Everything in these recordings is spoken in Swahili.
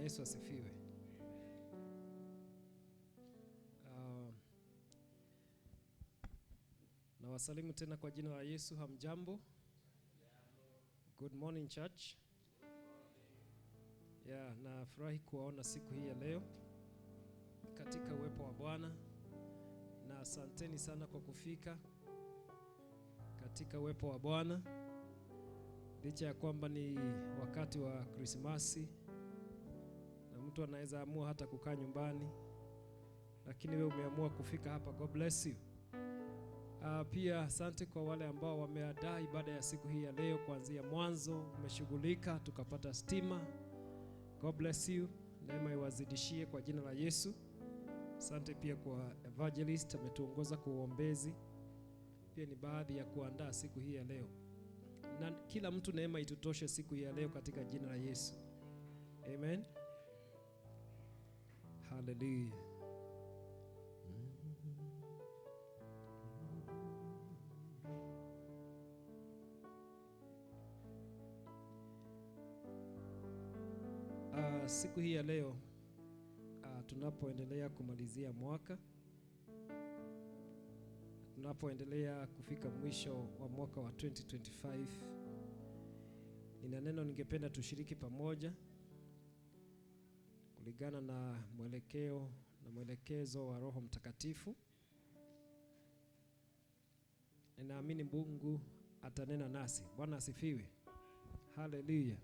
Yesu asifiwe. Na wasalimu tena kwa jina la Yesu. Hamjambo? Good morning church. Nafurahi kuwaona siku hii ya leo katika uwepo wa Bwana, na asanteni sana kwa kufika katika uwepo wa Bwana. Licha ya kwamba ni wakati wa Krismasi na mtu anaweza amua hata kukaa nyumbani, lakini wewe umeamua kufika hapa. God bless you. Pia asante kwa wale ambao wameandaa ibada ya siku hii ya leo kuanzia mwanzo, umeshughulika tukapata stima. God bless you. Neema iwazidishie kwa jina la Yesu. Asante pia kwa evangelist ametuongoza kwa uombezi. Pia ni baadhi ya kuandaa siku hii ya leo. Na kila mtu neema itutoshe siku hii ya leo katika jina la Yesu. Amen. Hallelujah. Siku hii ya leo tunapoendelea kumalizia mwaka, tunapoendelea kufika mwisho wa mwaka wa 2025, nina neno ningependa tushiriki pamoja kulingana na mwelekeo na mwelekezo wa Roho Mtakatifu. Ninaamini Mungu atanena nasi. Bwana asifiwe. Hallelujah.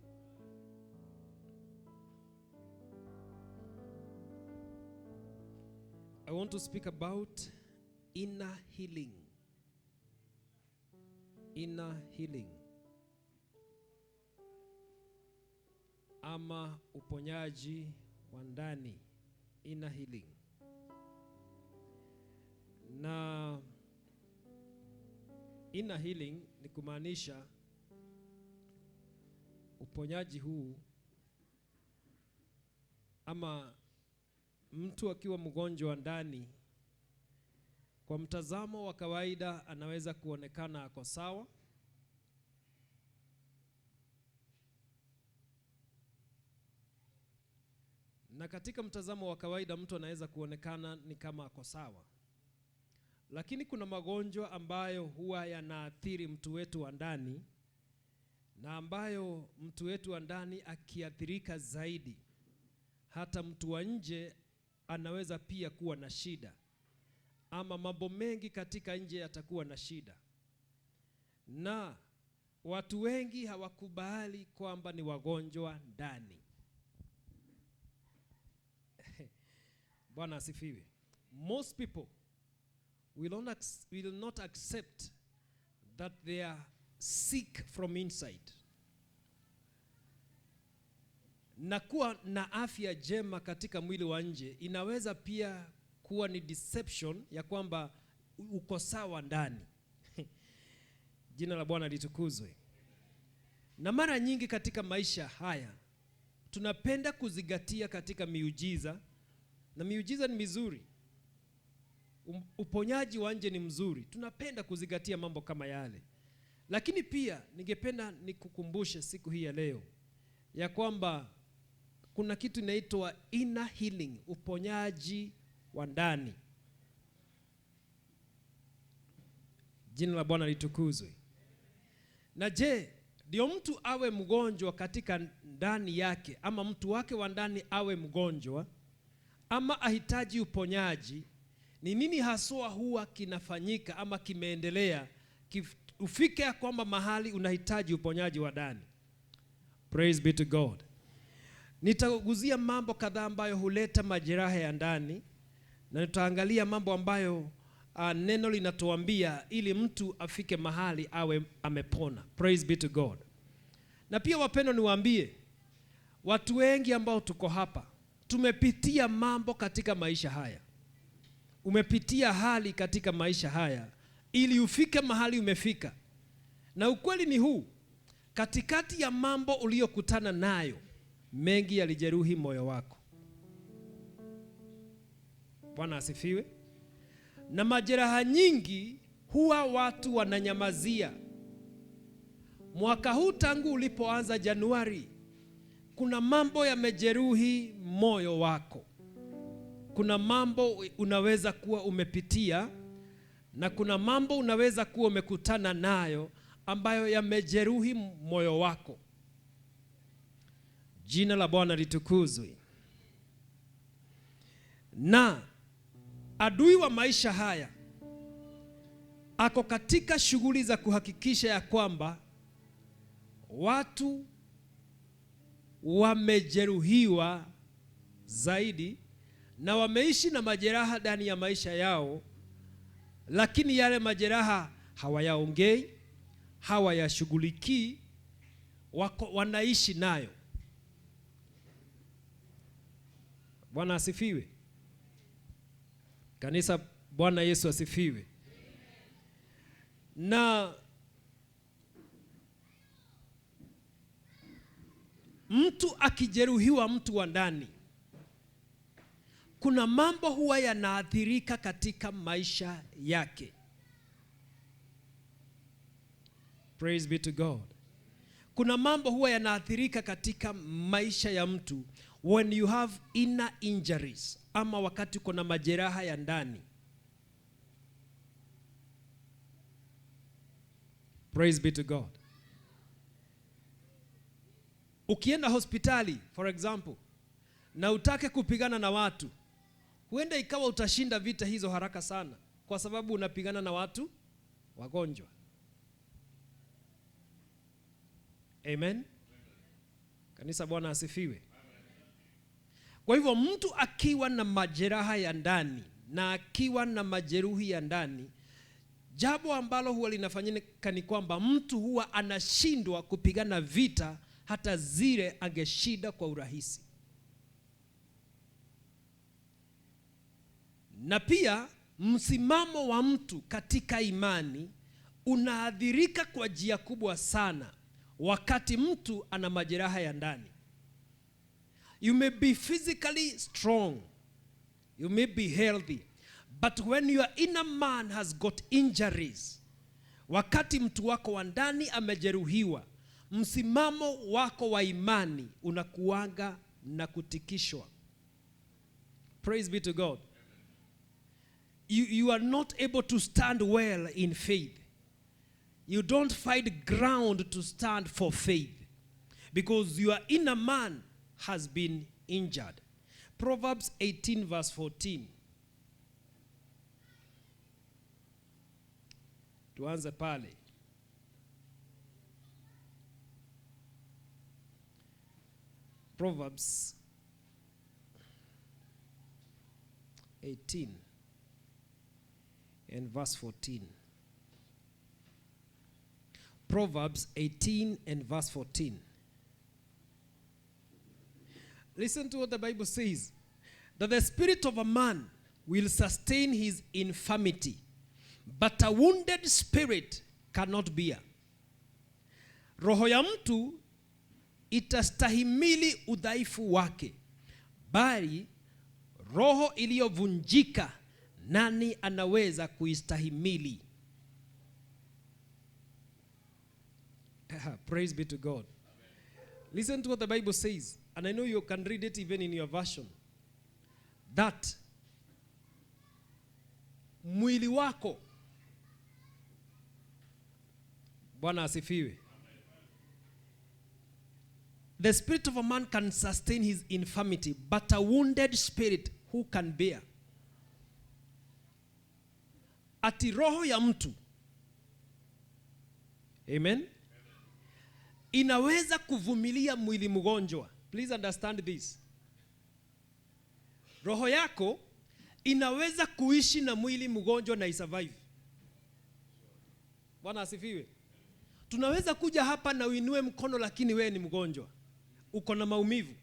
I want to speak about inner healing. Inner healing, ama uponyaji wa ndani. Inner healing. Na inner healing ni kumaanisha uponyaji huu, ama mtu akiwa mgonjwa ndani, kwa mtazamo wa kawaida anaweza kuonekana ako sawa, na katika mtazamo wa kawaida mtu anaweza kuonekana ni kama ako sawa. Lakini kuna magonjwa ambayo huwa yanaathiri mtu wetu wa ndani, na ambayo mtu wetu wa ndani akiathirika zaidi, hata mtu wa nje anaweza pia kuwa na shida, ama mambo mengi katika nje yatakuwa na shida. Na watu wengi hawakubali kwamba ni wagonjwa ndani. Bwana asifiwe. Most people will not accept that they are sick from inside. Na kuwa na afya jema katika mwili wa nje inaweza pia kuwa ni deception ya kwamba uko sawa ndani. Jina la Bwana litukuzwe. Na mara nyingi katika maisha haya tunapenda kuzingatia katika miujiza, na miujiza ni mizuri. Uponyaji wa nje ni mzuri. Tunapenda kuzingatia mambo kama yale. Lakini pia ningependa nikukumbushe siku hii ya leo ya kwamba kuna kitu inaitwa inner healing, uponyaji wa ndani. Jina la Bwana litukuzwe. Na je, ndio mtu awe mgonjwa katika ndani yake, ama mtu wake wa ndani awe mgonjwa, ama ahitaji uponyaji, ni nini haswa huwa kinafanyika ama kimeendelea ufike ya kwamba mahali unahitaji uponyaji wa ndani? Praise be to God. Nitaguzia mambo kadhaa ambayo huleta majeraha ya ndani, na nitaangalia mambo ambayo neno linatuambia ili mtu afike mahali awe amepona. Praise be to God. Na pia wapendwa, niwaambie watu wengi ambao tuko hapa tumepitia mambo katika maisha haya. Umepitia hali katika maisha haya ili ufike mahali umefika. Na ukweli ni huu, katikati ya mambo uliyokutana nayo, mengi yalijeruhi moyo wako. Bwana asifiwe. Na majeraha nyingi huwa watu wananyamazia. Mwaka huu tangu ulipoanza Januari, kuna mambo yamejeruhi moyo wako. Kuna mambo unaweza kuwa umepitia na kuna mambo unaweza kuwa umekutana nayo ambayo yamejeruhi moyo wako. Jina la Bwana litukuzwe. Na adui wa maisha haya ako katika shughuli za kuhakikisha ya kwamba watu wamejeruhiwa zaidi na wameishi na majeraha ndani ya maisha yao, lakini yale majeraha hawayaongei, hawayashughulikii, wanaishi nayo. Bwana asifiwe. Kanisa, Bwana Yesu asifiwe. Na mtu akijeruhiwa, mtu wa ndani, kuna mambo huwa yanaathirika katika maisha yake. Praise be to God. Kuna mambo huwa yanaathirika katika maisha ya mtu when you have inner injuries, ama wakati kuna majeraha ya ndani. Praise be to God. Ukienda hospitali for example na utake kupigana na watu, huenda ikawa utashinda vita hizo haraka sana kwa sababu unapigana na watu wagonjwa. Amen. Kanisa, Bwana asifiwe. Kwa hivyo mtu akiwa na majeraha ya ndani na akiwa na majeruhi ya ndani, jambo ambalo huwa linafanyika ni kwamba mtu huwa anashindwa kupigana vita hata zile angeshinda kwa urahisi. Na pia msimamo wa mtu katika imani unaathirika kwa njia kubwa sana wakati mtu ana majeraha ya ndani. You may be physically strong, you may be healthy, but when your inner man has got injuries, wakati mtu wako wa ndani amejeruhiwa, msimamo wako wa imani unakuanga na kutikishwa. Praise be to God. You are not able to stand well in faith. You don't find ground to stand for faith because your inner man has been injured. Proverbs 18 verse 14. Tuanze pale. Proverbs 18 and verse 14. Proverbs 18 and verse 14. Listen to what the Bible says. That the spirit of a man will sustain his infirmity, but a wounded spirit cannot bear. Roho ya mtu itastahimili udhaifu wake, bali roho iliyovunjika nani anaweza kuistahimili? Praise be to God. Listen to what the Bible says, and I know you can read it even in your version. That mwili wako, Bwana asifiwe. The spirit of a man can sustain his infirmity, but a wounded spirit who can bear? Ati roho ya mtu, amen, inaweza kuvumilia mwili mgonjwa. Please understand this. Roho yako inaweza kuishi na mwili mgonjwa na isurvive. Bwana asifiwe. Tunaweza kuja hapa na uinue mkono lakini wewe ni mgonjwa, uko na maumivu,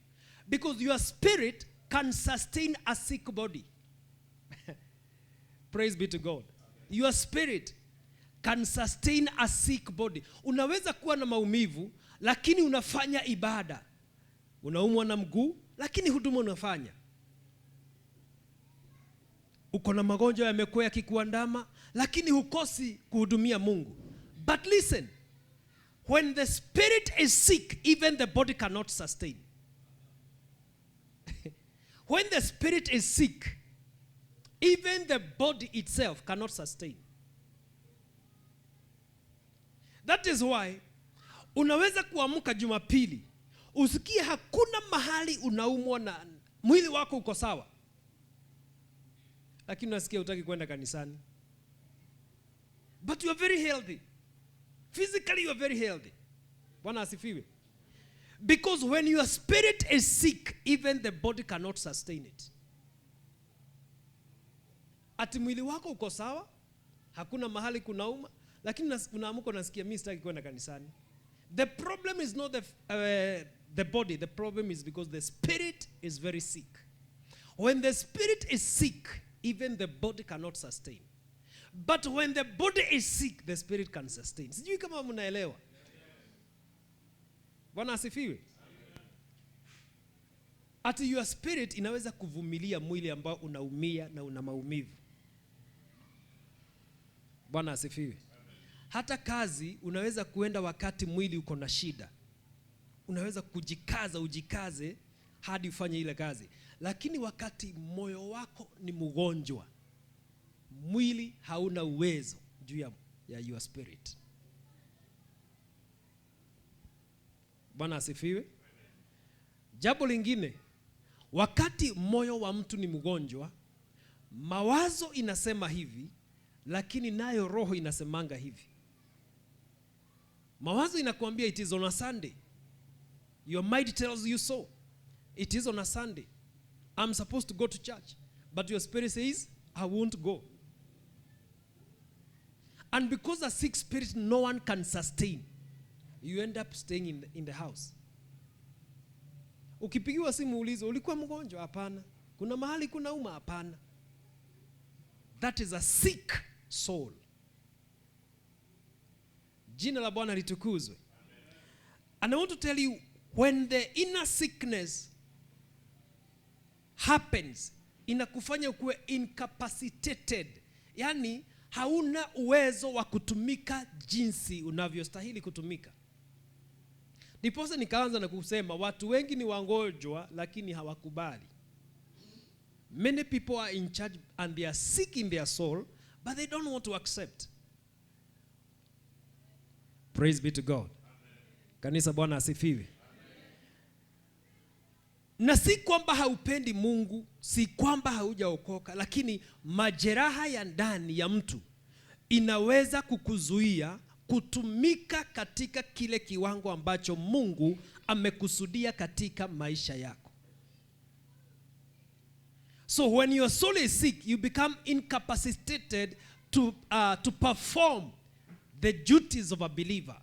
because your spirit can sustain a sick body. Praise be to God. Your spirit can sustain a sick body. Unaweza kuwa na maumivu lakini unafanya ibada. Unaumwa na mguu lakini huduma unafanya. Uko na magonjwa yamekuwa yakikuandama lakini hukosi kuhudumia Mungu. But listen, when the spirit is sick, even the body cannot sustain. When the spirit is sick, even the body itself cannot sustain. That is why unaweza kuamka Jumapili usikie hakuna mahali unaumwa na mwili wako uko sawa, lakini unasikia hutaki kwenda kanisani. But you are very healthy. Physically you are very healthy. Bwana asifiwe. Because when your spirit is sick, even the body cannot sustain it. Ati mwili wako uko sawa, hakuna mahali kunauma, lakini unaamka unasikia mimi sitaki kwenda kanisani. The problem is not the body. The problem is because the spirit is very sick. When the spirit is sick, even the body cannot sustain. But when the body is sick, the spirit can sustain. Sijui kama mnaelewa. Bwana asifiwe. Ati your spirit inaweza kuvumilia mwili ambao unaumia na una maumivu. Bwana asifiwe. Hata kazi unaweza kuenda wakati mwili uko na shida. Unaweza ujikaze hadi ufanye ile kazi. Lakini wakati moyo wako ni mgonjwa, mwili hauna uwezo juu ya your spirit. Bwana asifiwe. Jambo lingine, wakati moyo wa mtu ni mgonjwa, mawazo inasema hivi, lakini nayo roho inasemanga hivi. Mawazo inakuambia it is on a Sunday. Your mind tells you so. It is on a Sunday. I'm supposed to go to church. But your spirit says, I won't go. And because a sick spirit no one can sustain, you end up staying in the house. Ukipigiwa simu ulizo, ulikuwa mgonjwa? Hapana. Kuna mahali kunauma? Hapana. That is a sick soul. Jina la Bwana litukuzwe. And I want to tell you, when the inner sickness happens, inakufanya ukuwe incapacitated. Yani hauna uwezo wa kutumika jinsi unavyostahili kutumika. Ndiposa nikaanza na kusema watu wengi ni wagonjwa lakini hawakubali. Many people are in charge and they are sick in their soul, but they don't want to accept. Praise be to God. Kanisa, Bwana asifiwe. Na si kwamba haupendi Mungu, si kwamba haujaokoka, lakini majeraha ya ndani ya mtu inaweza kukuzuia kutumika katika kile kiwango ambacho Mungu amekusudia katika maisha yako. So when your soul is sick, you become incapacitated to perform the duties of a believer.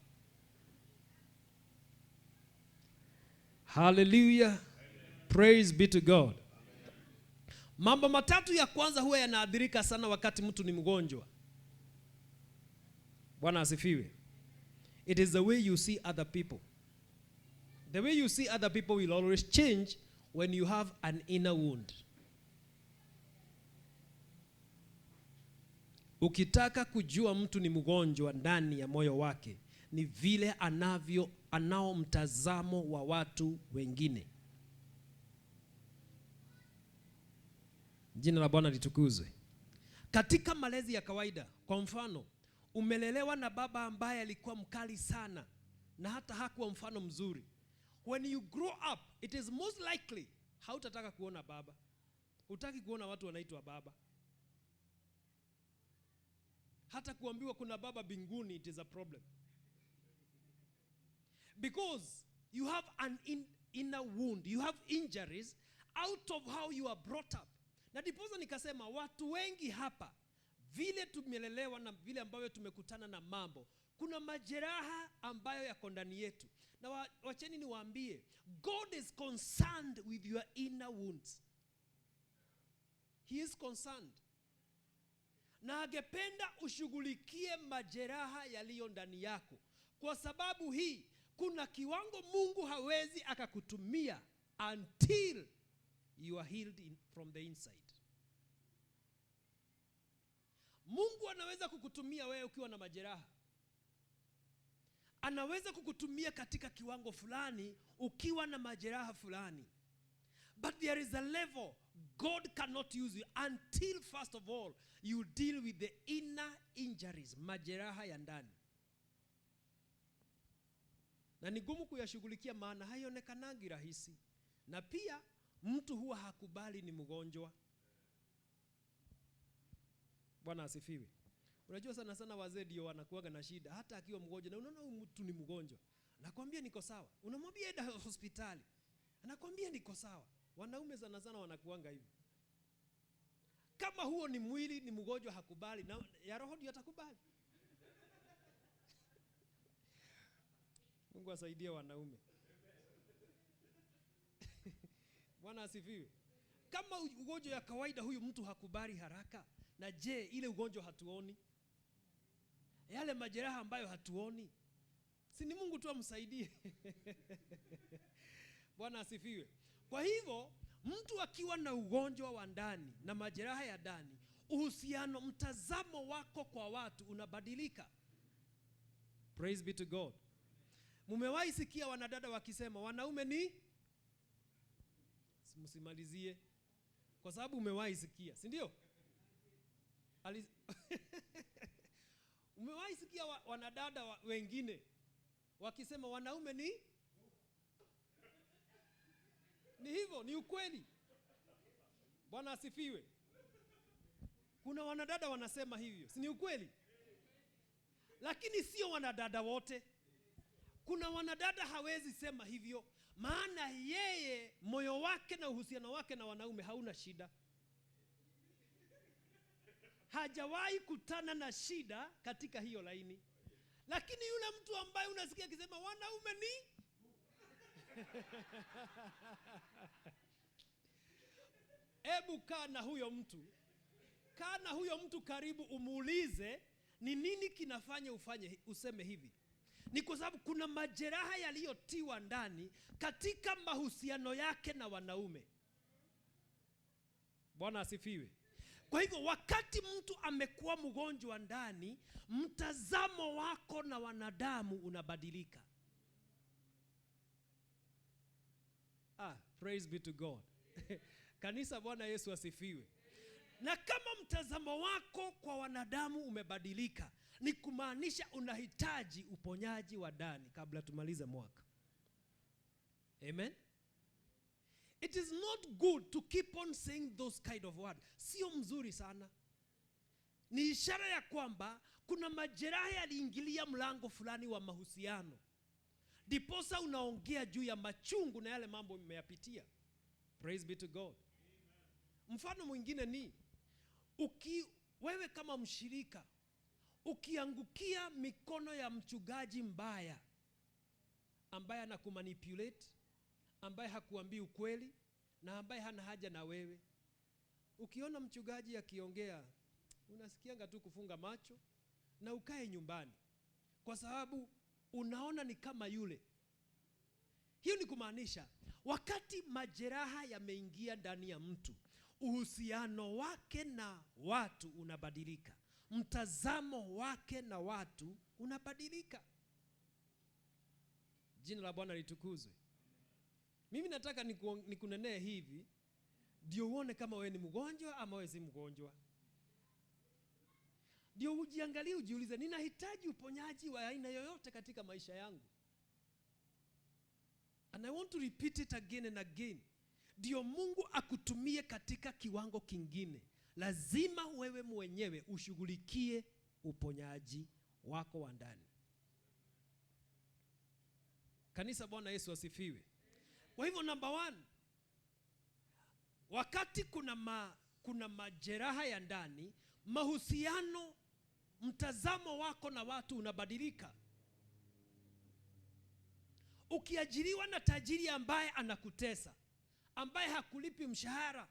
Hallelujah. Praise be to God. Mambo matatu ya kwanza huwa yanaathirika sana wakati mtu ni mgonjwa. Bwana asifiwe. It is the way you see other people. The way you see other people will always change when you have an inner wound. Ukitaka kujua mtu ni mgonjwa ndani ya moyo wake, ni vile anao mtazamo wa watu wengine. Jina la Bwana litukuzwe. Katika malezi ya kawaida, kwa mfano, umelelewa na baba ambaye alikuwa mkali sana na hata hakuwa mfano mzuri. When you grow up, it is most likely hautataka kuona baba. Hutaki kuona watu wanaitwa baba. Hata kuambiwa kuna baba binguni, it is a problem. Because you have an inner wound, you have injuries out of how you are brought up. Na ndiposa nikasema watu wengi hapa, vile tumelelewa na vile ambavyo tumekutana na mambo, kuna majeraha ambayo yako ndani yetu. Na wacheni niwaambie, God is concerned with your inner wounds. He is concerned. Na angependa ushughulikie majeraha yaliyo ndani yako. Kwa sababu hii, kuna kiwango Mungu hawezi akakutumia until you are healed from the inside. Mungu anaweza kukutumia wewe ukiwa na majeraha. Anaweza kukutumia katika kiwango fulani ukiwa na majeraha fulani. But there is a level God cannot use you until first of all you deal with the inner injuries, majeraha ya ndani. Na ni gumu kuyashughulikia maana haionekanagi rahisi. Na pia mtu huwa hakubali ni mgonjwa. Bwana asifiwe. Unajua sana sana wazee ndio wanakuaga na shida hata akiwa mgonjwa na unaona mtu ni mgonjwa. Anakuambia niko sawa. Unamwambia enda hospitali. Anakuambia niko sawa. Wanaume sana sana wanakuanga hivi. Kama huo ni mwili ni mgonjwa hakubali na ya roho ndio atakubali. Mungu asaidie wanaume. Bwana asifiwe. Kama ugonjwa ya kawaida huyu mtu hakubali haraka, na je ile ugonjwa hatuoni? Yale majeraha ambayo hatuoni, si ni Mungu tu amsaidie? Bwana asifiwe. Kwa hivyo mtu akiwa na ugonjwa wa ndani na majeraha ya ndani, uhusiano, mtazamo wako kwa watu unabadilika. Praise be to God. Mumewahi sikia wanadada wakisema wanaume ni? Msimalizie kwa sababu umewahi sikia, si ndio? Umewahi sikia wanadada wengine wakisema wanaume ni? Ni hivyo, ni ukweli. Bwana asifiwe. Kuna wanadada wanasema hivyo, si ni ukweli? Lakini sio wanadada wote. Kuna wanadada hawezi sema hivyo, maana yeye moyo wake na uhusiano wake na wanaume hauna shida. Hajawahi kutana na shida katika hiyo laini. Lakini yule mtu ambaye unasikia akisema wanaume ni? Hebu kaa na huyo mtu. Kaa na huyo mtu karibu, umuulize ni nini kinafanya useme hivi. Ni kwa sababu kuna majeraha yaliyotiwa ndani katika mahusiano yake na wanaume. Bwana asifiwe. Kwa hivyo wakati mtu amekuwa mgonjwa ndani, mtazamo wako na wanadamu unabadilika. Praise be to God. Kanisa, Bwana Yesu asifiwe. Na kama mtazamo wako kwa wanadamu umebadilika, ni kumaanisha unahitaji uponyaji wa ndani kabla tumalize mwaka. Amen. It is not good to keep on saying those kind of words. Sio mzuri sana. Ni ishara ya kwamba kuna majeraha yaliingilia mlango fulani wa mahusiano. Diposa unaongea juu ya machungu na yale mambo mmeyapitia. Praise be to God. Mfano mwingine ni wewe kama mshirika ukiangukia mikono ya mchungaji mbaya ambaye anakumanipulate, ambaye hakuambii ukweli na ambaye hana haja na wewe. Ukiona mchungaji akiongea, unasikianga tu kufunga macho na ukae nyumbani, kwa sababu unaona ni kama yule. Hiyo ni kumaanisha wakati majeraha yameingia ndani ya mtu, uhusiano wake na watu unabadilika. Mtazamo wake na watu unabadilika. Jina la Bwana litukuzwe. Mimi nataka nikunenee hivi ndio uone kama wewe ni mgonjwa ama wewe si mgonjwa. Ndio ujiangalie, ujiulize, ninahitaji uponyaji wa aina yoyote katika maisha yangu? And I want to repeat it again and again. Ndio Mungu akutumie katika kiwango kingine, lazima wewe mwenyewe ushughulikie uponyaji wako wa ndani. Kanisa, Bwana Yesu asifiwe. Kwa hivyo number 1, wakati kuna majeraha ya ndani, mahusiano, mtazamo wako na watu unabadilika. Ukiajiriwa na tajiri ambaye anakutesa, ambaye hakulipi mshahara,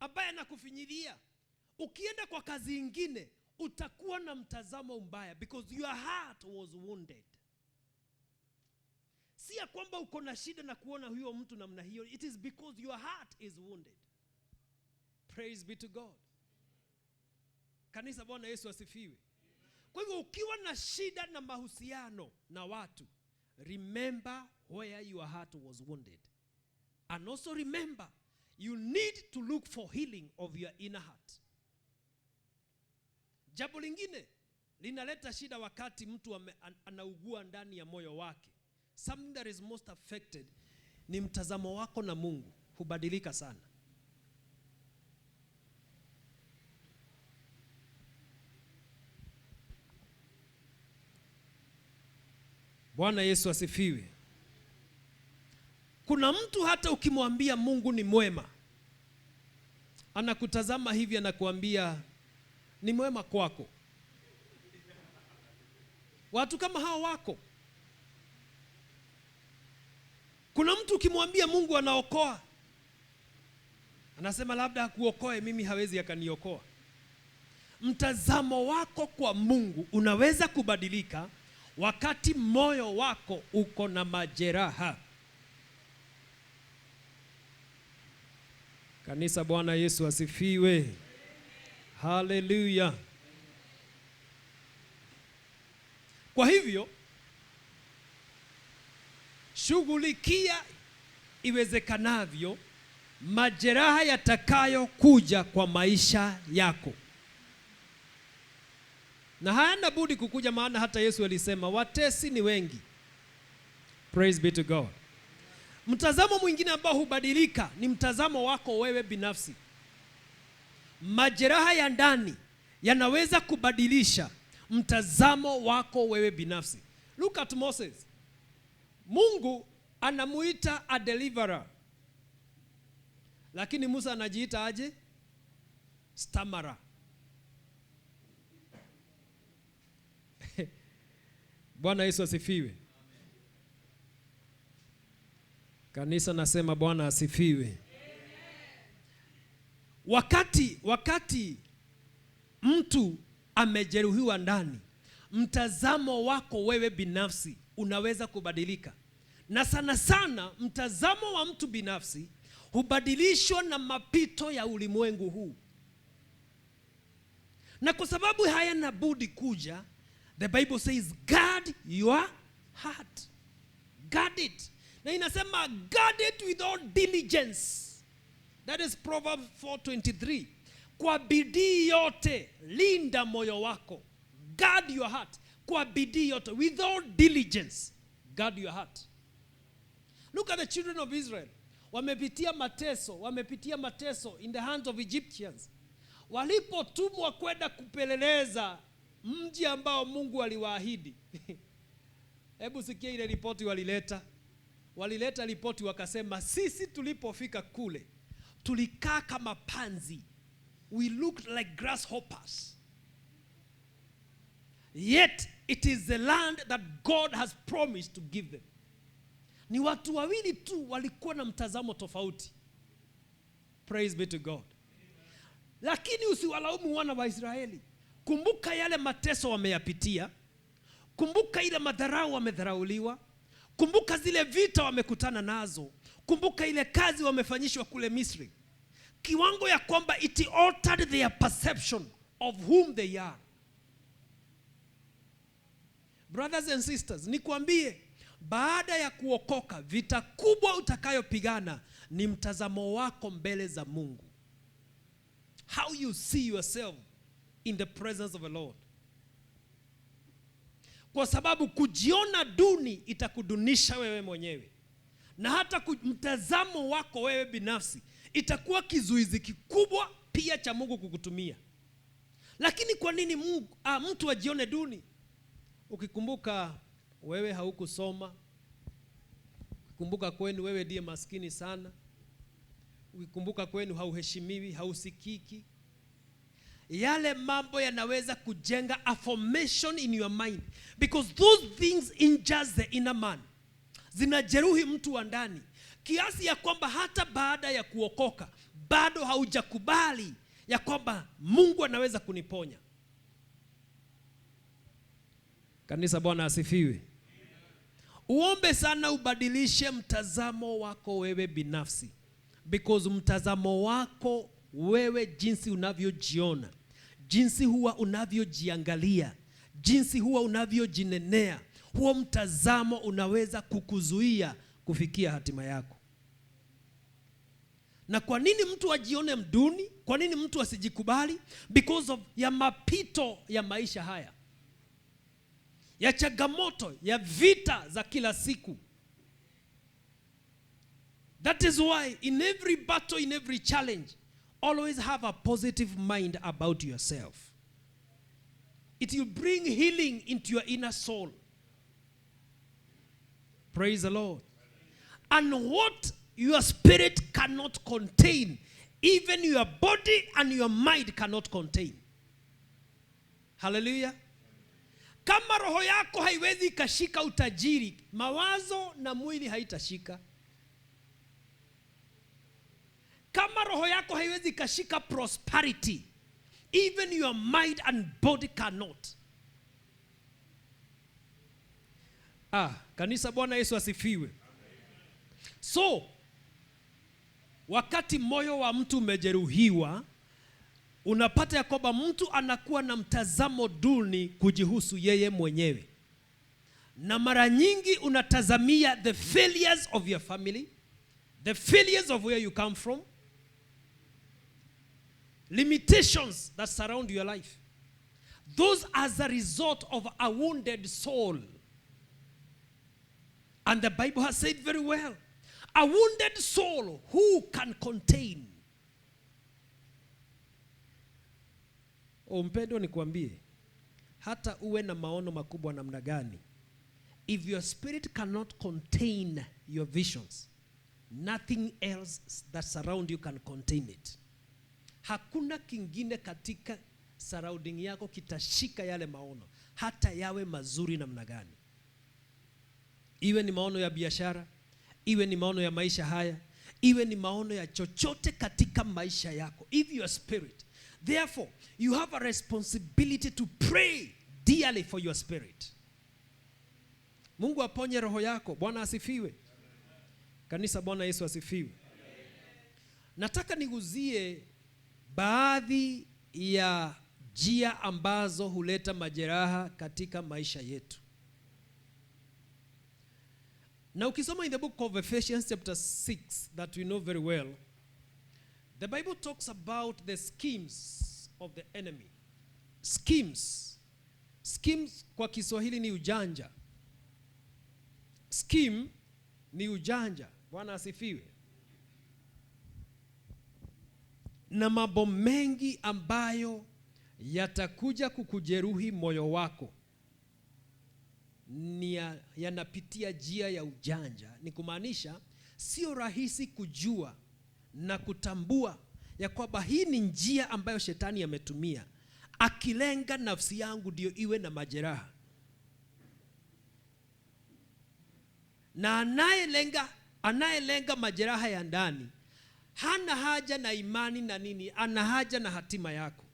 ambaye anakufinyilia, ukienda kwa kazi ingine utakuwa na mtazamo mbaya because your heart was wounded. Si ya kwamba uko na shida na kuona huyo mtu namna hiyo, it is because your heart is wounded. Praise be to God. Kanisa, Bwana Yesu asifiwe. Kwa hivyo ukiwa na shida na mahusiano na watu, remember where your heart was wounded. And also remember, You need to look for healing of your inner heart. Jambo lingine linaleta shida wakati mtu anaugua ndani ya moyo wake. Something that is most affected ni mtazamo wako na Mungu hubadilika sana. Bwana Yesu asifiwe. Kuna mtu hata ukimwambia Mungu ni mwema, anakutazama hivi anakuambia ni mwema kwako. Watu kama hao wako. Kuna mtu ukimwambia Mungu anaokoa, anasema labda akuokoe mimi hawezi akaniokoa. Mtazamo wako kwa Mungu unaweza kubadilika wakati moyo wako uko na majeraha. Kanisa, Bwana Yesu asifiwe. Haleluya. Kwa hivyo shughulikia iwezekanavyo majeraha yatakayo kuja kwa maisha yako. Na hayana budi kukuja, maana hata Yesu alisema watesi ni wengi. Praise be to God. Mtazamo mwingine ambao hubadilika ni mtazamo wako wewe binafsi. Majeraha ya ndani yanaweza kubadilisha mtazamo wako wewe binafsi. Look at Moses. Mungu anamuita a deliverer, lakini Musa anajiita aje? Stammerer. Bwana Yesu asifiwe. Kanisa, nasema Bwana asifiwe. Wakati mtu amejeruhiwa ndani, mtazamo wako wewe binafsi unaweza kubadilika. Na sana sana mtazamo wa mtu binafsi hubadilishwa na mapito ya ulimwengu huu. Na kwa sababu hayana budi kuja, the Bible says guard your heart. Guard it. Na inasema guard it with all diligence. That is Proverbs 4:23. Kwa bidii yote linda moyo wako. Guard your heart. Kwa bidii yote, with all diligence, guard your heart. Look at the children of Israel. Wamepitia mateso in the hands of Egyptians. Walipotumwa kwenda kupeleleza mji ambao Mungu aliwaahidi. Hebu sikia ile ripoti walileta. Walileta ripoti wakasema, sisi tulipofika kule tulikaa kama panzi. We looked like grasshoppers. Yet it is the land that God has promised to give them. Ni watu wawili tu walikuwa na mtazamo tofauti. Praise be to God. Lakini usiwalaumu wana wa Israeli. Kumbuka yale mateso wameyapitia. Kumbuka ile madharau wamedharauliwa. Kumbuka zile vita wamekutana nazo. Kumbuka ile kazi wamefanyishwa kule Misri. Kiwango ya kwamba it altered their perception of whom they are. Brothers and sisters, nikwambie, baada ya kuokoka, vita kubwa utakayopigana ni mtazamo wako mbele za Mungu. How you see yourself in the presence of the Lord. Kwa sababu kujiona duni itakudunisha wewe mwenyewe. Na hata mtazamo wako wewe binafsi itakuwa kizuizi kikubwa pia cha Mungu kukutumia. Lakini kwa nini mtu ajione duni? Ukikumbuka wewe haukusoma, ukikumbuka kwenu wewe ndiye maskini sana, ukikumbuka kwenu hauheshimiwi, hausikiki, yale mambo yanaweza kujenga a formation in your mind, because those things injure the inner man. Zinajeruhi mtu wa ndani kiasi ya kwamba hata baada ya kuokoka bado haujakubali ya kwamba Mungu anaweza kuniponya. Kanisa, Bwana asifiwe. Uombe sana ubadilishe mtazamo wako wewe binafsi, because mtazamo wako wewe, jinsi unavyojiona, jinsi huwa unavyojiangalia, jinsi huwa unavyojinenea, huo mtazamo unaweza kukuzuia kufikia hatima yako. Na kwa nini mtu ajione mduni? Kwa nini mtu asijikubali? Because of ya mapito ya maisha haya, ya changamoto, ya vita za kila siku. That is why in every battle, in every challenge, always have a positive mind about yourself. It will bring healing into your inner soul. Praise the Lord. And what your spirit cannot contain, even your body and your mind cannot contain. Hallelujah. Kama roho yako haiwezi kashika utajiri, mawazo na mwili haitashika. Kama roho yako haiwezi kashika prosperity, even your mind and body cannot. Kanisa, Bwana Yesu asifiwe. So, wakati moyo wa mtu umejeruhiwa, unapata ya kwamba mtu anakuwa na mtazamo duni kujihusu yeye mwenyewe. Na mara nyingi unatazamia the failures of your family, the failures of where you come from, limitations that surround your life. Those as a result of a wounded soul. And the Bible has said very well, a wounded soul who can contain? Mpendo nikuambie, hata uwe na maono makubwa namna gani, if your spirit cannot contain your visions, nothing else that surround you can contain it. Hakuna kingine katika surrounding yako kitashika yale maono, hata yawe mazuri namna gani. Iwe ni maono ya biashara, iwe ni maono ya maisha haya, iwe ni maono ya chochote katika maisha yako. If your spirit, therefore, you have a responsibility to pray dearly for your spirit. Mungu aponye roho yako. Bwana asifiwe. Kanisa, Bwana Yesu asifiwe. Nataka niguzie baadhi ya njia ambazo huleta majeraha katika maisha yetu. Na ukisoma in the book of Ephesians chapter 6 that we know very well, the Bible talks about the schemes of the enemy. Schemes. Schemes kwa Kiswahili ni ujanja. Scheme ni ujanja. Bwana asifiwe. Na mambo mengi ambayo yatakuja kukujeruhi moyo wako ni yanapitia njia ya ujanja. Ni kumaanisha sio rahisi kujua na kutambua ya kwamba hii ni njia ambayo shetani ametumia akilenga nafsi yangu ndio iwe na majeraha. Na anayelenga majeraha ya ndani hana haja na imani na nini, ana haja na hatima yako.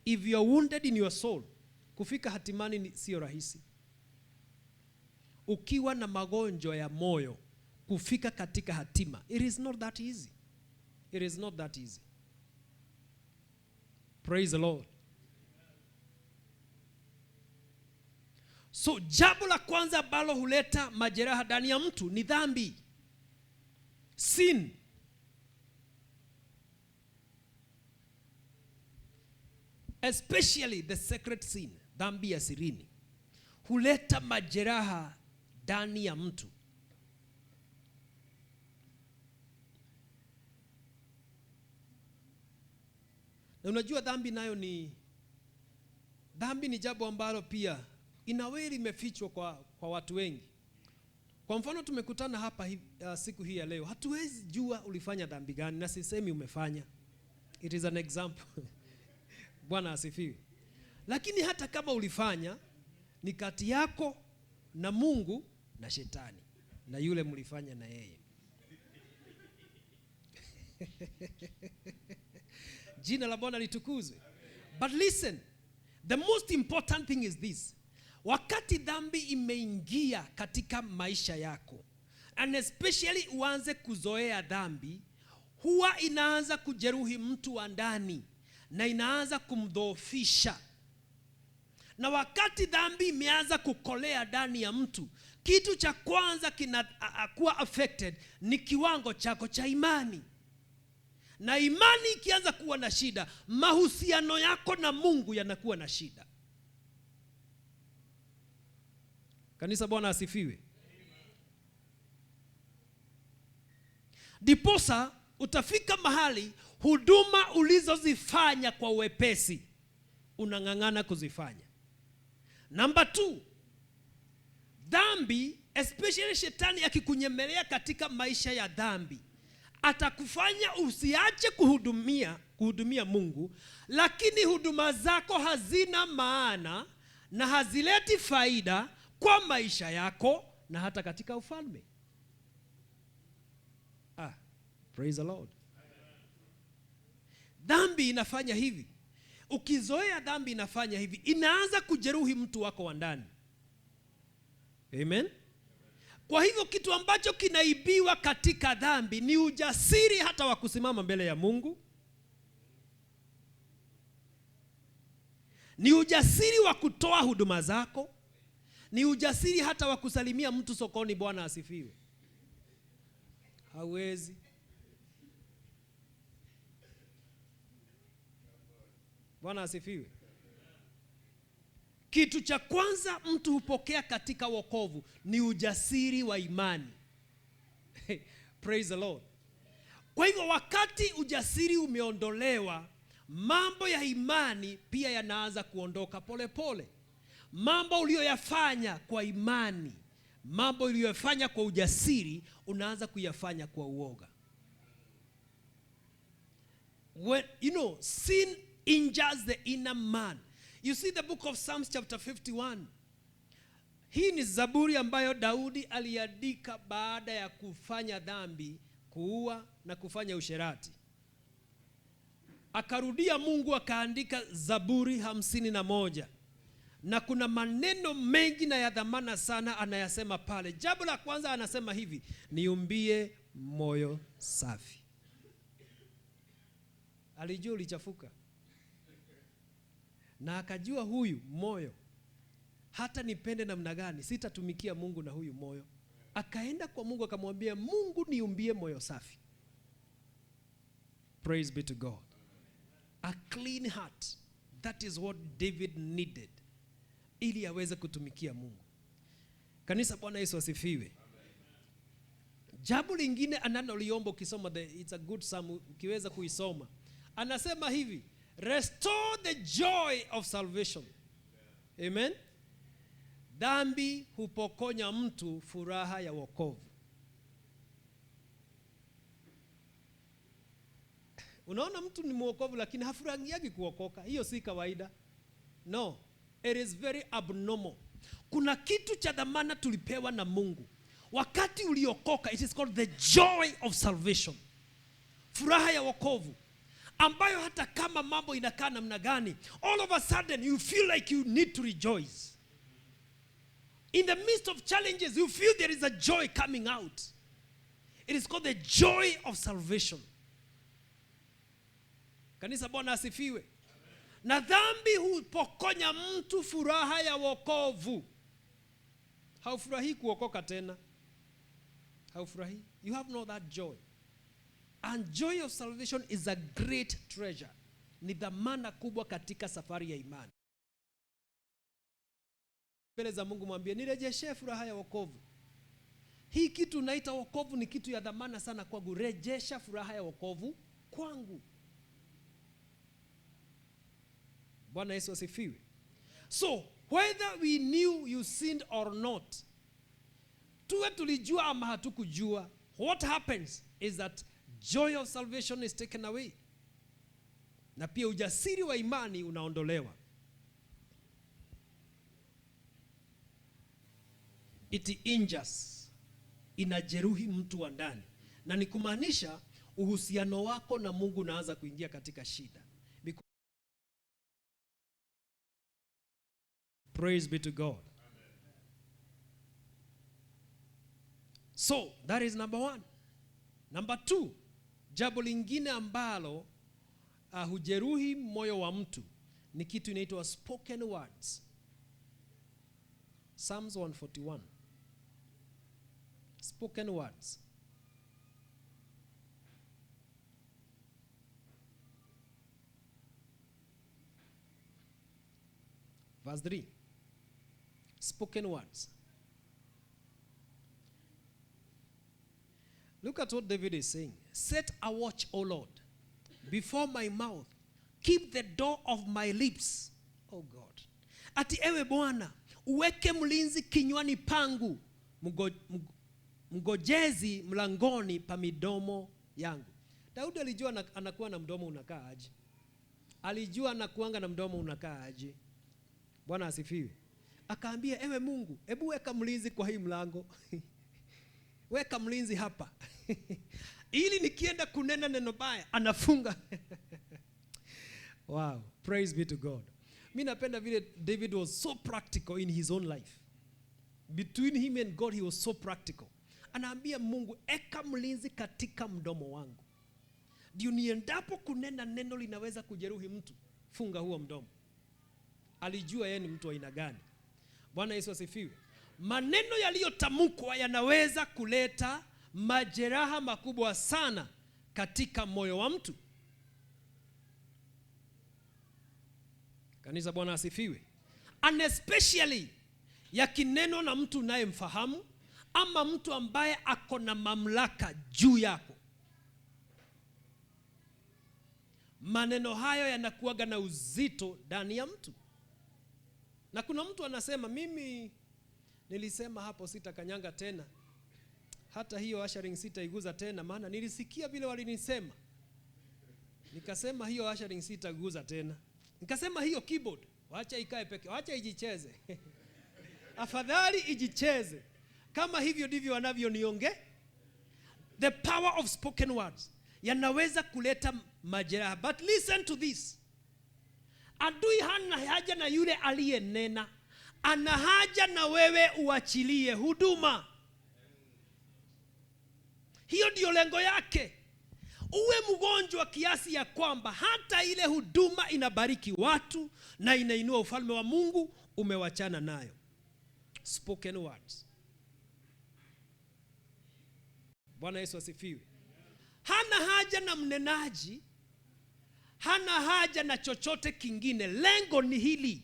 If you are wounded in your soul, kufika hatimani sio rahisi. Ukiwa na magonjwa ya moyo, kufika katika hatima, it is not that easy. It is not that easy. Praise the Lord. So jambo la kwanza ambalo huleta majeraha ndani ya mtu ni dhambi. Sin. Especially the secret sin, dhambi ya sirini, huleta majeraha ndani ya mtu. Na unajua dhambi nayo ni jambo ambalo pia inaweli imefichwa kwa watu wengi. Kwa mfano tumekutana hapa siku hii ya leo, hatuwezi jua ulifanya dhambi gani, na sisemi umefanya. It is an example. Bwana asifiwe. Lakini hata kama ulifanya, ni kati yako na Mungu na shetani na yule mlifanya na yeye. Jina la Bwana litukuzwe. But listen, the most important thing is this. Wakati dhambi imeingia katika maisha yako, and especially uanze kuzoea dhambi, huwa inaanza kujeruhi mtu wa ndani na inaanza kumdhoofisha. Na wakati dhambi imeanza kukolea ndani ya mtu, kitu cha kwanza kinakuwa affected ni kiwango chako cha imani. Na imani ikianza kuwa na shida, mahusiano yako na Mungu yanakuwa na shida. Kanisa, Bwana asifiwe. Diposa utafika mahali huduma ulizozifanya kwa wepesi unang'ang'ana kuzifanya. Number 2, dhambi, especially shetani akikunyemelea katika maisha ya dhambi, atakufanya usiache kuhudumia Mungu, lakini huduma zako hazina maana na hazileti faida kwa maisha yako na hata katika ufalme. Praise the Lord. Dhambi inafanya hivi. Ukizoea dhambi inafanya hivi, inaanza kujeruhi mtu wako wa ndani. Amen. Kwa hivyo kitu ambacho kinaibiwa katika dhambi ni ujasiri hata wa kusimama mbele ya Mungu. Ni ujasiri wa kutoa huduma zako. Ni ujasiri hata wa kusalimia mtu sokoni. Bwana asifiwe. Hawezi. Bwana asifiwe. Kitu cha kwanza mtu hupokea katika wokovu ni ujasiri wa imani. Praise the Lord. Kwa hivyo wakati ujasiri umeondolewa, mambo ya imani pia yanaanza kuondoka pole pole. Mambo uliyoyafanya kwa imani, mambo uliyoyafanya kwa ujasiri, unaanza kuyafanya kwa uoga. When, sin injures the inner man. You see the book of Psalms chapter 51. Hii ni zaburi ambayo Daudi aliandika baada ya kufanya dhambi, kuua na kufanya usherati. Akarudia Mungu akaandika zaburi 51. Na kuna maneno mengi na ya dhamana sana anayasema pale. Jambo la kwanza anasema hivi, niumbie moyo safi. Alijua ulichafuka. Na akajua huyu moyo, hata nipende namna gani, sitatumikia Mungu na huyu moyo. Akaenda kwa Mungu akamwambia, Mungu niumbie moyo safi. Praise be to God. A clean heart. That is what David needed, ili aweze kutumikia Mungu. Kanisa, Bwana Yesu asifiwe. Jambo lingine analoliomba ukisoma, it's a good psalm ukiweza kuisoma. Anasema hivi, restore the joy of salvation. Amen. Dhambi hupokonya mtu furaha ya wokovu. Unaona mtu ni mwokovu lakini hafurahiagi kuokoka. Hiyo si kawaida. No, it is very abnormal. Kuna kitu cha dhamana tulipewa na Mungu wakati uliokoka. It is called the joy of salvation. Furaha ya wokovu, ambayo hata kama mambo inakaa namna gani, all of a sudden you feel like you need to rejoice. In the midst of challenges, you feel there is a joy coming out. It is called the joy of salvation. Kanisa, Bwana asifiwe. Na dhambi hupokonya mtu furaha ya wokovu. Haufurahi kuokoka tena. Haufurahi. You have no that joy. And joy of salvation is a great treasure. Ni dhamana kubwa katika safari ya imani. Mbele za Mungu mwambie, nirejeshe furaha ya wokovu. Hii kitu naita wokovu ni kitu ya dhamana sana kwangu. Rejesha furaha ya wokovu kwangu. Bwana Yesu asifiwe. So, whether we knew you sinned or not, tuwe tulijua ama hatukujua, what happens is that joy of salvation is taken away. Na pia ujasiri wa imani unaondolewa. It injures, inajeruhi mtu wa ndani. Na ni kumaanisha uhusiano wako na Mungu unaanza kuingia katika shida. Praise be to God. Amen. So, that is number 1. Number 2, jambo lingine ambalo hujeruhi moyo wa mtu ni kitu inaitwa spoken words. Psalms 141. Spoken words. Verse 3. Spoken words. Look at what David is saying. Set a watch, O Lord, before my mouth. Keep the door of my lips. Oh God. Ati ewe Bwana, uweke mlinzi kinywani pangu, mgojezi mlangoni pa midomo yangu. Daudi alijua anakuwa na mdomo unakaa aje. Alijua anakuanga na mdomo unakaa aje. Bwana asifiwe. Akaambia, ewe Mungu, hebu weka mlinzi kwa hii mlango. Weka mlinzi hapa. Ili nikienda kunena neno baya, anafunga. Wow, praise be to God. Mimi napenda vile David was so practical in his own life. Between him and God, he was so practical. Anaambia Mungu, eka mlinzi katika mdomo wangu. Ndio niendapo kunena neno linaweza kujeruhi mtu, funga huo mdomo. Alijua yeye ni mtu wa aina gani. Bwana Yesu asifiwe. Maneno yaliyotamkwa yanaweza kuleta majeraha makubwa sana katika moyo wa mtu. Kanisa, Bwana asifiwe. And especially yakineno na mtu unayemfahamu ama mtu ambaye ako na mamlaka juu yako. Maneno hayo yanakuwaga na uzito ndani ya mtu. Na kuna mtu anasema, mimi nilisema hapo sitakanyanga tena. Hata hiyo ushering sitaiguza tena, maana nilisikia vile walinisema. Nikasema hiyo ushering sitaguza tena. Nikasema hiyo keyboard, wacha ikae peke, wacha ijicheze. Afadhali ijicheze. Kama hivyo ndivyo wanavyoniongea. The power of spoken words yanaweza kuleta majeraha. But listen to this. Adui hana haja na yule aliyenena. Ana haja na wewe uachilie huduma. Hiyo ndio lengo yake. Uwe mgonjwa kiasi ya kwamba hata ile huduma inabariki watu na inainua ufalme wa Mungu, umewachana nayo. Spoken words. Bwana Yesu asifiwe. Hana haja na mnenaji. Hana haja na chochote kingine. Lengo ni hili.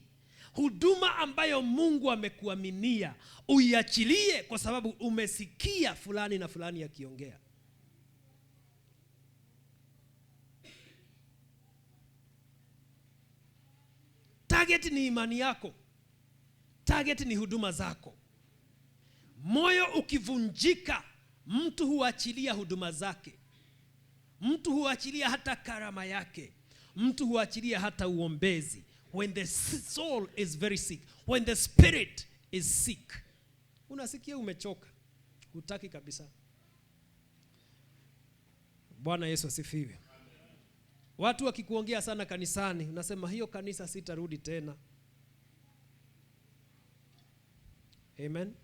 Huduma ambayo Mungu amekuaminia, uiachilie kwa sababu umesikia fulani na fulani yakiongea. Target ni imani yako. Target ni huduma zako. Moyo ukivunjika, mtu huachilia huduma zake. Mtu huachilia hata karama yake. Mtu huachilia hata uombezi. When the soul is very sick, when the spirit is sick, unasikia umechoka, hutaki kabisa. Bwana Yesu asifiwe. Watu wakikuongea sana kanisani, unasema hiyo kanisa sitarudi tena. Amen.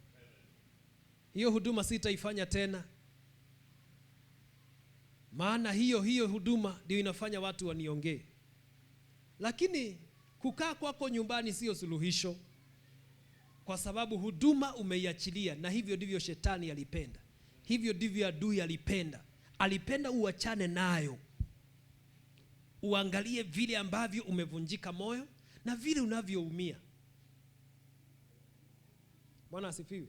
Hiyo huduma sitaifanya tena. Maana hiyo huduma ndio inafanya watu waniongee. Lakini kukaa kwako nyumbani sio suluhisho. Kwa sababu huduma umeiachilia, na hivyo ndivyo shetani alipenda. Hivyo ndivyo adui alipenda. Alipenda uachane nayo. Uangalie vile ambavyo umevunjika moyo na vile unavyoumia. Bwana asifiwe.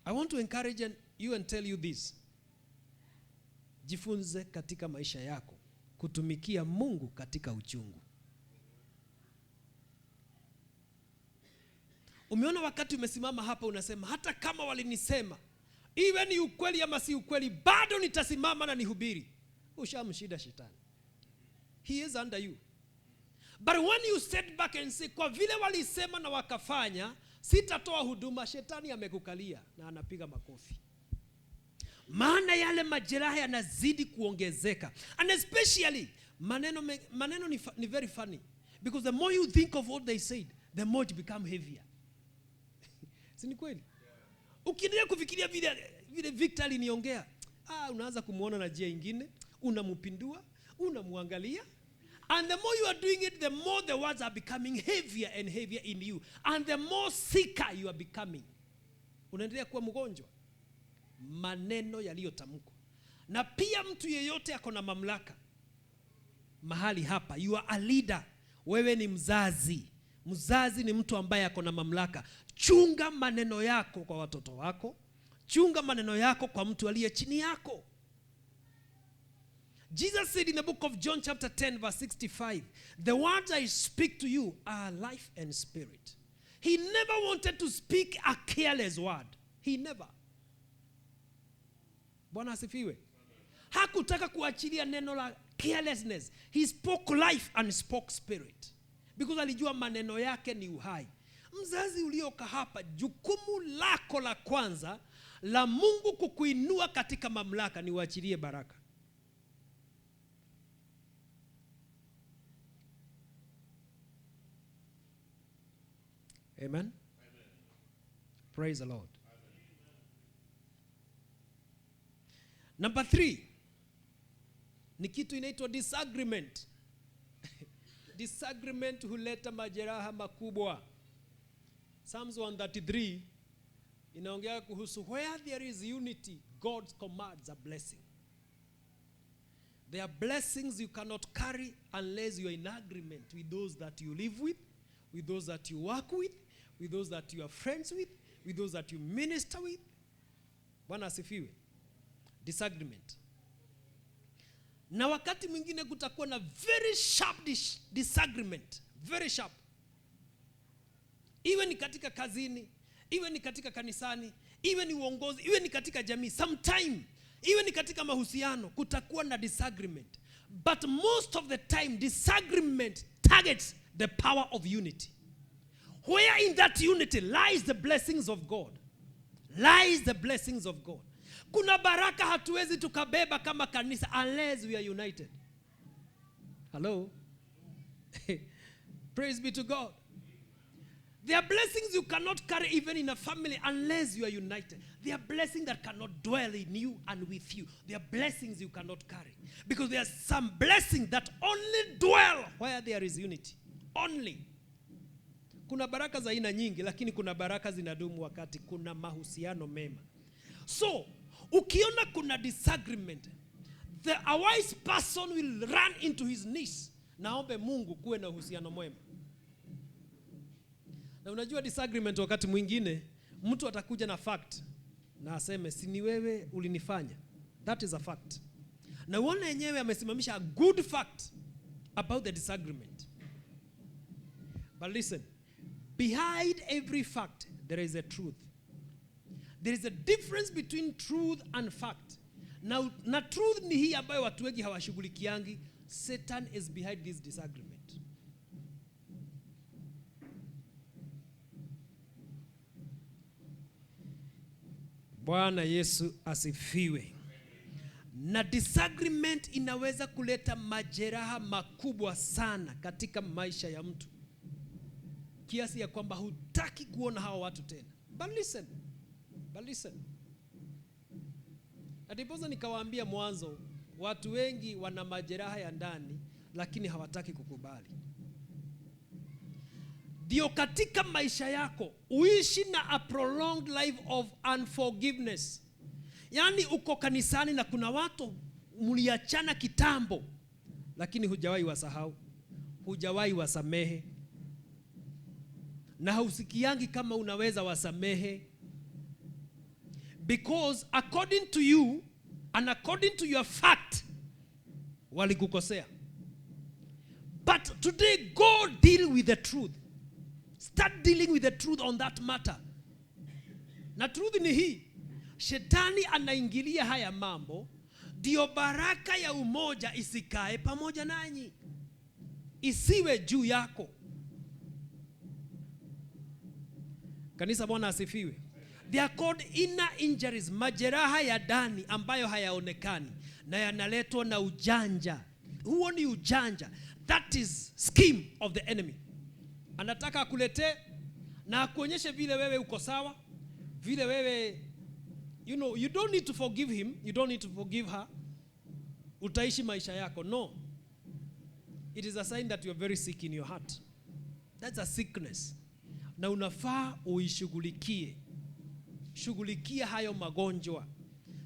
I want to encourage you and tell you this. Jifunze katika maisha yako kutumikia Mungu katika uchungu. Umeona wakati umesimama hapa unasema, hata kama walinisema, iwe ni ukweli ama si ukweli, bado nitasimama na nihubiri. Ushamshida shetani. He is under you. But when you sit back and say, kwa vile walisema na wakafanya, sitatoa huduma, shetani amekukalia na anapiga makofi. Maana yale majeraha yanazidi kuongezeka. And especially, maneno ni very funny. Because the more you think of what they said, the more it become heavier. Si ni kweli? Ukiendelea kufikiria vile Victor aliniongea, unaanza kumuona na njia nyingine, unampindua, unamwangalia. And the more you are doing it, the more the words are becoming heavier and heavier in you. And the more sicker you are becoming. unaendelea kuwa mgonjwa. Maneno yaliyotamkwa. Na pia mtu yeyote ako na mamlaka mahali hapa. You are a leader. Wewe ni mzazi. Mzazi ni mtu ambaye ako na mamlaka. Chunga maneno yako kwa watoto wako. Chunga maneno yako kwa mtu aliye chini yako. Jesus said in the book of John chapter 10 verse 65, the words I speak to you are life and spirit. He never wanted to speak a careless word. He never. Bwana asifiwe. Hakutaka kuachilia neno la carelessness. He spoke life and spoke spirit. Because alijua maneno yake ni uhai. Mzazi ulioka hapa, jukumu lako la kwanza la Mungu kukuinua katika mamlaka ni uachilie baraka. Amen. Amen. Praise the Lord. Amen. Number 3. Ni kitu inaitwa disagreement. Disagreement huleta majeraha makubwa. Psalms 133 inaongea kuhusu where there is unity, God commands a blessing. There are blessings you cannot carry unless you are in agreement with those that you live with those that you work with those that you are friends with those that you minister with. Bwana asifiwe. Disagreement. Na wakati mwingine kutakuwa na very sharp disagreement. Very sharp. Iwe ni katika kazini, iwe ni katika kanisani, iwe ni uongozi, iwe ni katika jamii. Sometime, iwe ni katika mahusiano, kutakuwa na disagreement. But most of the time, disagreement targets the power of unity. Where in that unity lies the blessings of God. Lies the blessings of God. Kuna baraka hatuwezi tukabeba kama kanisa unless we are united. Hello? Praise be to God. There are blessings you cannot carry even in a family unless you are united. There are blessings that cannot dwell in you and with you. There are blessings you cannot carry. Because there are some blessings that only dwell where there is unity. Only. Kuna baraka za aina nyingi, lakini kuna baraka zinadumu wakati kuna mahusiano mema. So, ukiona kuna disagreement, a wise person will run into his knees. Naombe Mungu kuwe na uhusiano mwema. Na unajua disagreement wakati mwingine, mtu atakuja na fact na aseme, si ni wewe ulinifanya. That is a fact. Na uone yenyewe amesimamisha a good fact about the disagreement. But listen, behind every fact, there is a truth. There is a difference between truth and fact. Na truth ni hii ambayo watu wengi hawashughulikiangi. Satan is behind this disagreement. Bwana Yesu asifiwe. Na disagreement inaweza kuleta majeraha makubwa sana katika maisha ya mtu. Kiasi ya kwamba hutaki kuona hawa watu tena. But listen. Adipoza nikawaambia mwanzo, watu wengi wana majeraha ya ndani, lakini hawataki kukubali. Ndio katika maisha yako, uishi na a prolonged life of unforgiveness. Yani uko kanisani na kuna watu mliachana kitambo, lakini hujawahi wasahau, hujawahi wasamehe. Na hausikiangi kama unaweza wasamehe. Because according to you and according to your fact, walikukosea. But today God deal with the truth. Start dealing with the truth on that matter. Na truth ni hii. Shetani anaingilia haya mambo, ndio baraka ya umoja isikae pamoja nanyi. Isiwe juu yako. Kanisa Bwana asifiwe. They are called inner injuries, majeraha ya ndani ambayo hayaonekani na yanaletwa na ujanja. Huo ni ujanja. That is scheme of the enemy. Anataka akulete na akuonyeshe vile wewe uko sawa, vile wewe, you know, you don't need to forgive him, you don't need to forgive her. Utaishi maisha yako. No. It is a sign that you are very sick in your heart. That's a sickness. Na unafaa uishughulikie. shughulikia hayo magonjwa,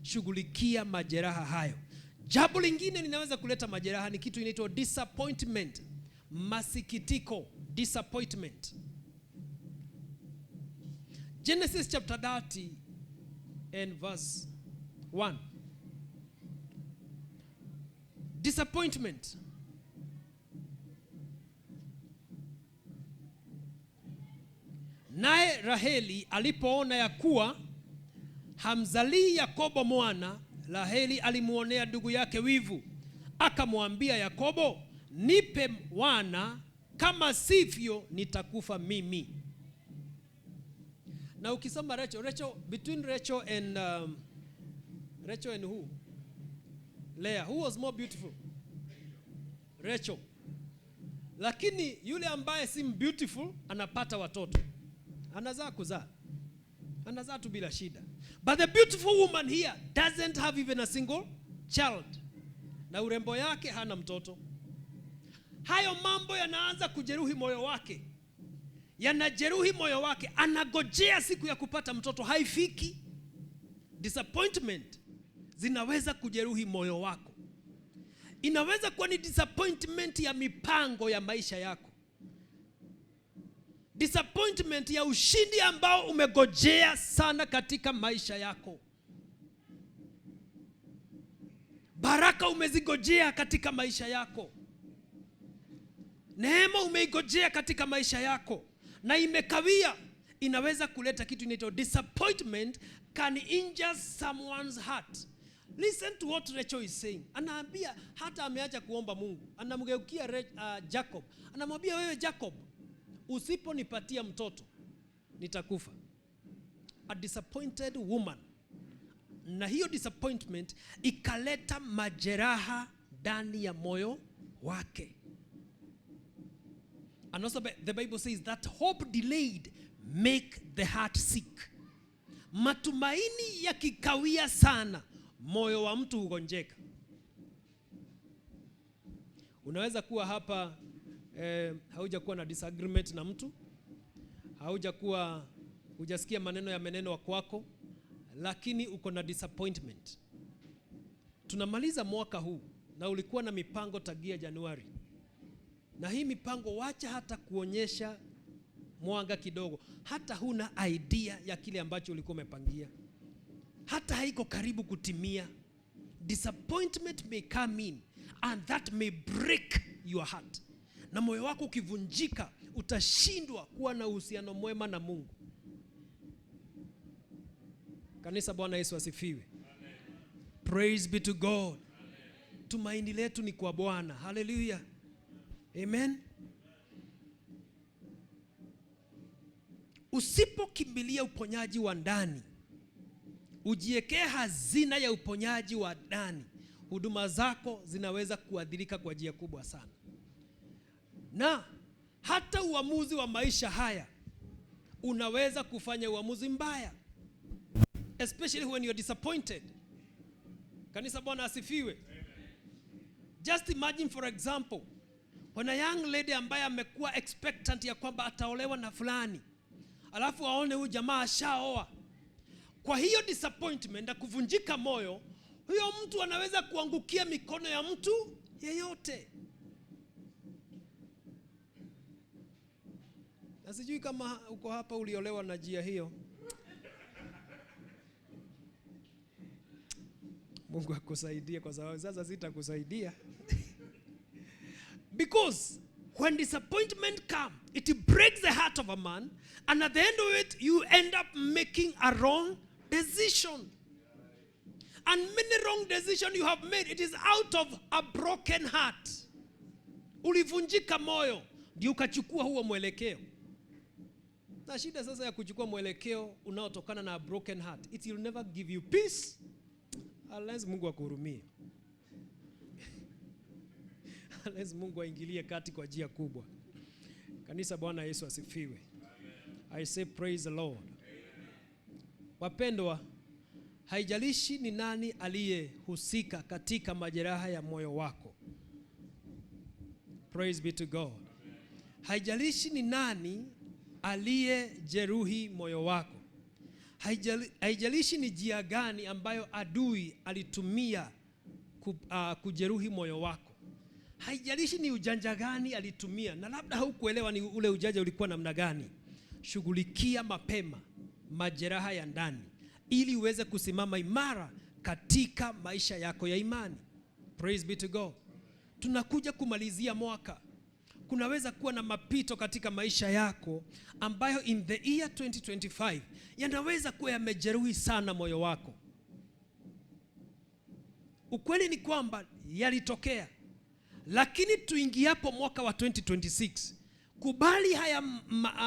shughulikia majeraha hayo. Jambo lingine linaweza kuleta majeraha ni kitu inaitwa disappointment, masikitiko, disappointment. Genesis chapter 30 and verse 1. Disappointment. Naye Raheli alipoona ya kuwa hamzalii Yakobo mwana, Raheli alimuonea ndugu yake wivu, akamwambia Yakobo, nipe wana, kama sivyo nitakufa mimi. Na ukisoma Rachel, between Rachel and who? Leah, who was more beautiful? Rachel. Lakini yule ambaye si beautiful anapata watoto, anazaa tu bila shida. But the beautiful woman here doesn't have even a single child, na urembo yake hana mtoto. Hayo mambo yanaanza kujeruhi moyo wake, yanajeruhi moyo wake. Anagojea siku ya kupata mtoto, haifiki. Disappointment zinaweza kujeruhi moyo wako. Inaweza kuwa ni disappointment ya mipango ya maisha yako, disappointment ya ushindi ambao umegojea sana katika maisha yako, baraka umezigojea katika maisha yako, neema umeigojea katika maisha yako na imekawia. Inaweza kuleta kitu inaitwa disappointment, can injure someone's heart. Listen to what Rachel is saying. Anaambia hata ameacha kuomba Mungu, anamgeukia Jacob, anamwambia wewe Jacob, usiponipatia mtoto nitakufa. A disappointed woman. Na hiyo disappointment ikaleta majeraha ndani ya moyo wake. And also the Bible says that hope delayed make the heart sick. Matumaini yakikawia sana, moyo wa mtu hugonjeka. Unaweza kuwa hapa haujakuwa na disagreement na mtu, hujasikia maneno ya meneno kwako, lakini uko na disappointment. Tunamaliza mwaka huu na ulikuwa na mipango tagia Januari, na hii mipango wacha hata kuonyesha mwanga kidogo, hata huna idea ya kile ambacho ulikuwa umepangia, hata haiko karibu kutimia. Disappointment may come in and that may break your heart. Na moyo wako ukivunjika, utashindwa kuwa na uhusiano mwema na Mungu. Kanisa, Bwana Yesu asifiwe. Amen. Praise be to God. Amen. Tumaini letu ni kwa Bwana. Hallelujah. Amen. Usipokimbilia uponyaji wa ndani, ujiwekee hazina ya uponyaji wa ndani, huduma zako zinaweza kuadhirika kwa njia kubwa sana. Na hata uamuzi wa maisha haya unaweza kufanya uamuzi mbaya, especially when you're disappointed. Kanisa, Bwana asifiwe. Just imagine for example, when a young lady ambaye amekuwa expectant ya kwamba ataolewa na fulani, alafu aone huyu jamaa ashaoa. Kwa hiyo disappointment na kuvunjika moyo, huyo mtu anaweza kuangukia mikono ya mtu yeyote. Na sijui kama uko hapa uliolewa na njia hiyo. Mungu akusaidie, kwa sababu sasa sitakusaidia. Because when disappointment comes, it breaks the heart of a man, and at the end of it, you end up making a wrong decision. And many wrong decisions you have made, it is out of a broken heart. Ulivunjika moyo, ndio ukachukua huo mwelekeo. Na shida sasa ya kuchukua mwelekeo unaotokana na a broken heart, it will never give you peace unless Mungu akuhurumie. Unless Mungu aingilie kati kwa njia kubwa. Kanisa, Bwana Yesu asifiwe. I say praise the Lord. Wapendwa, haijalishi ni nani aliyehusika katika majeraha ya moyo wako. Praise be to God. Haijalishi ni nani aliyejeruhi moyo wako. Haijalishi ni njia gani ambayo adui alitumia kujeruhi moyo wako. Haijalishi ni ujanja gani alitumia, na labda haukuelewa ni ule ujanja ulikuwa namna gani. Shughulikia mapema majeraha ya ndani ili uweze kusimama imara katika maisha yako ya imani. Praise be to God. Tunakuja kumalizia mwaka. Kunaweza kuwa na mapito katika maisha yako ambayo in the year 2025 yanaweza kuwa yamejeruhi sana moyo wako. Ukweli ni kwamba yalitokea, lakini tuingiapo mwaka wa 2026, kubali haya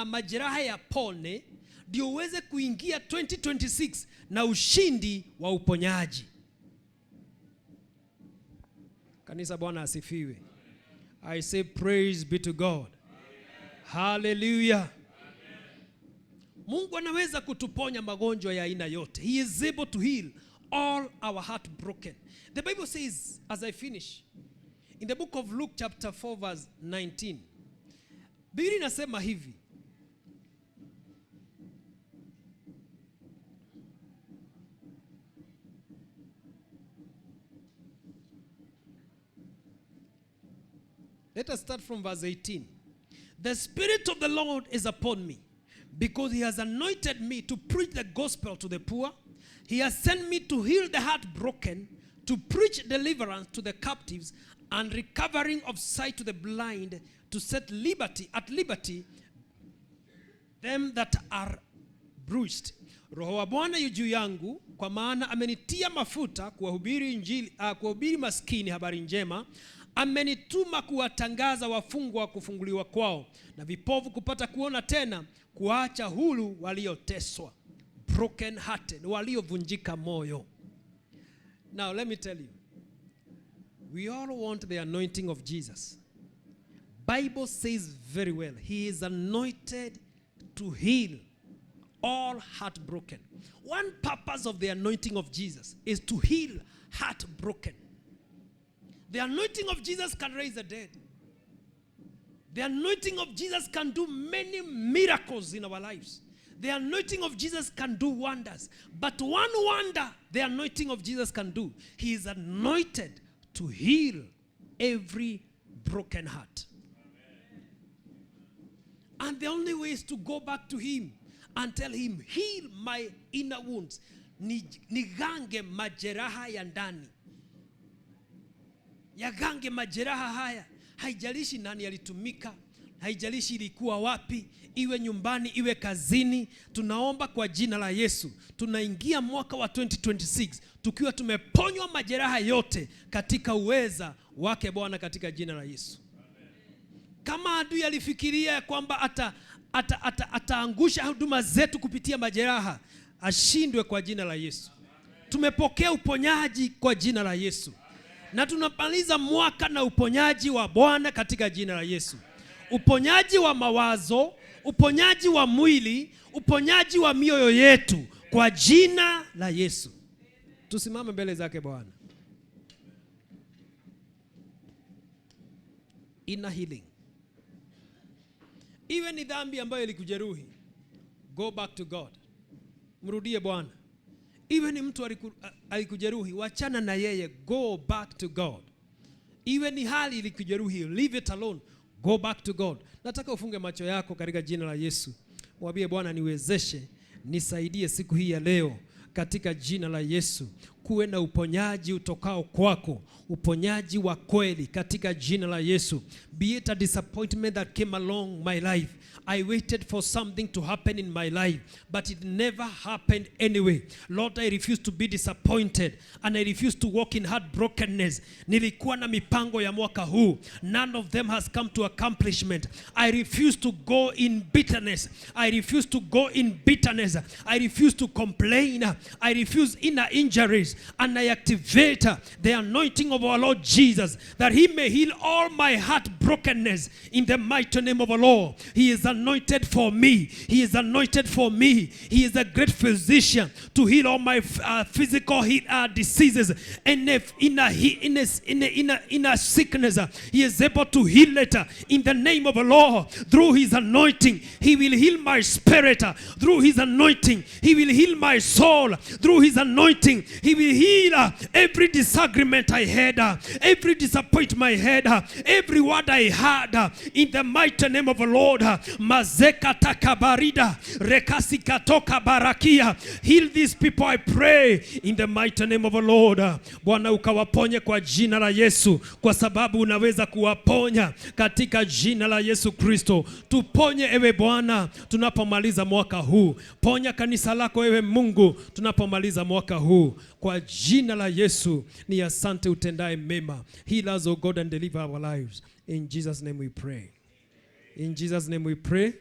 majeraha ya pone ndio uweze kuingia 2026 na ushindi wa uponyaji. Kanisa, Bwana asifiwe. I say praise be to God. Hallelujah. Mungu anaweza kutuponya magonjwa ya aina yote. He is able to heal all our heart broken. The Bible says, as I finish, in the book of Luke chapter 4 verse 19, Biblia inasema hivi: let us start from verse 18. The Spirit of the Lord is upon me, because he has anointed me to preach the gospel to the poor. He has sent me to heal the heartbroken, to preach deliverance to the captives, and recovering of sight to the blind, to set at liberty them that are bruised. Roho wa Bwana yu juu yangu, kwa maana amenitia mafuta kuwahubiri Injili, kuwahubiri maskini habari njema. Amenituma kuwatangaza wafungwa kufunguliwa kwao, na vipofu kupata kuona tena, kuacha huru walioteswa, broken hearted, waliovunjika moyo. Now let me tell you, we all want the anointing of Jesus. Bible says very well, he is anointed to heal all heartbroken. One purpose of the anointing of Jesus is to heal heartbroken. The anointing of Jesus can raise the dead. The anointing of Jesus can do many miracles in our lives. The anointing of Jesus can do wonders. But one wonder the anointing of Jesus can do, he is anointed to heal every broken heart. Amen. And the only way is to go back to him and tell him, heal my inner wounds. Nigange majeraha ya ndani. Yagange majeraha haya. Haijalishi nani alitumika, haijalishi ilikuwa wapi, iwe nyumbani, iwe kazini. Tunaomba kwa jina la Yesu, tunaingia mwaka wa 2026 tukiwa tumeponywa majeraha yote katika uweza wake Bwana, katika jina la Yesu. Amen. Kama adui alifikiria kwamba ataangusha huduma zetu kupitia majeraha, ashindwe kwa jina la Yesu. Amen. Tumepokea uponyaji kwa jina la Yesu. Na tunapaliza mwaka na uponyaji wa Bwana katika jina la Yesu. Uponyaji wa mawazo, uponyaji wa mwili, uponyaji wa mioyo yetu kwa jina la Yesu. Tusimame mbele zake Bwana. Inner healing. Iwe ni dhambi ambayo ilikujeruhi, go back to God. Mrudie Bwana. Iwe ni mtu alikujeruhi, wachana na yeye, go back to God. Iwe ni hali ilikujeruhi, leave it alone, go back to God. Nataka ufunge macho yako katika jina la Yesu. Mwambie Bwana, niwezeshe, nisaidie siku hii ya leo katika jina la Yesu. Kuwe na uponyaji utokao kwako, uponyaji wa kweli katika jina la Yesu. Be it a disappointment that came along my life. I waited for something to happen in my life, but it never happened anyway. Lord, I refuse to be disappointed and I refuse to walk in heartbrokenness. Nilikuwa na mipango ya mwaka huu, none of them has come to accomplishment. I refuse to go in bitterness. I refuse to go in bitterness. I refuse to complain. I refuse inner injuries. lives, and I activate the anointing of our Lord Jesus, that he may heal all my heart brokenness in the mighty name of the Lord. He is anointed for me. He is anointed for me. He is a great physician to heal all my physical diseases. And if in a sickness, he is able to heal it in the name of the Lord. Through his anointing, he will heal my spirit. Through his anointing, he will heal my soul. Through his anointing, he will heal every disagreement I had, every disappointment I had, every word I had, in the mighty name of the Lord. Mazeka takabarida, rekasika toka barakia. Heal these people, I pray, in the mighty name of the Lord. Bwana ukawaponye kwa jina la Yesu, kwa sababu unaweza kuwaponya katika jina la Yesu Kristo. Tuponye ewe Bwana tunapomaliza mwaka huu. Ponya kanisa lako ewe Mungu tunapomaliza mwaka huu. Kwa jina la Yesu ni asante utendaye mema. Heal us, O God, and deliver our lives. In Jesus' name we pray. In Jesus' name we pray.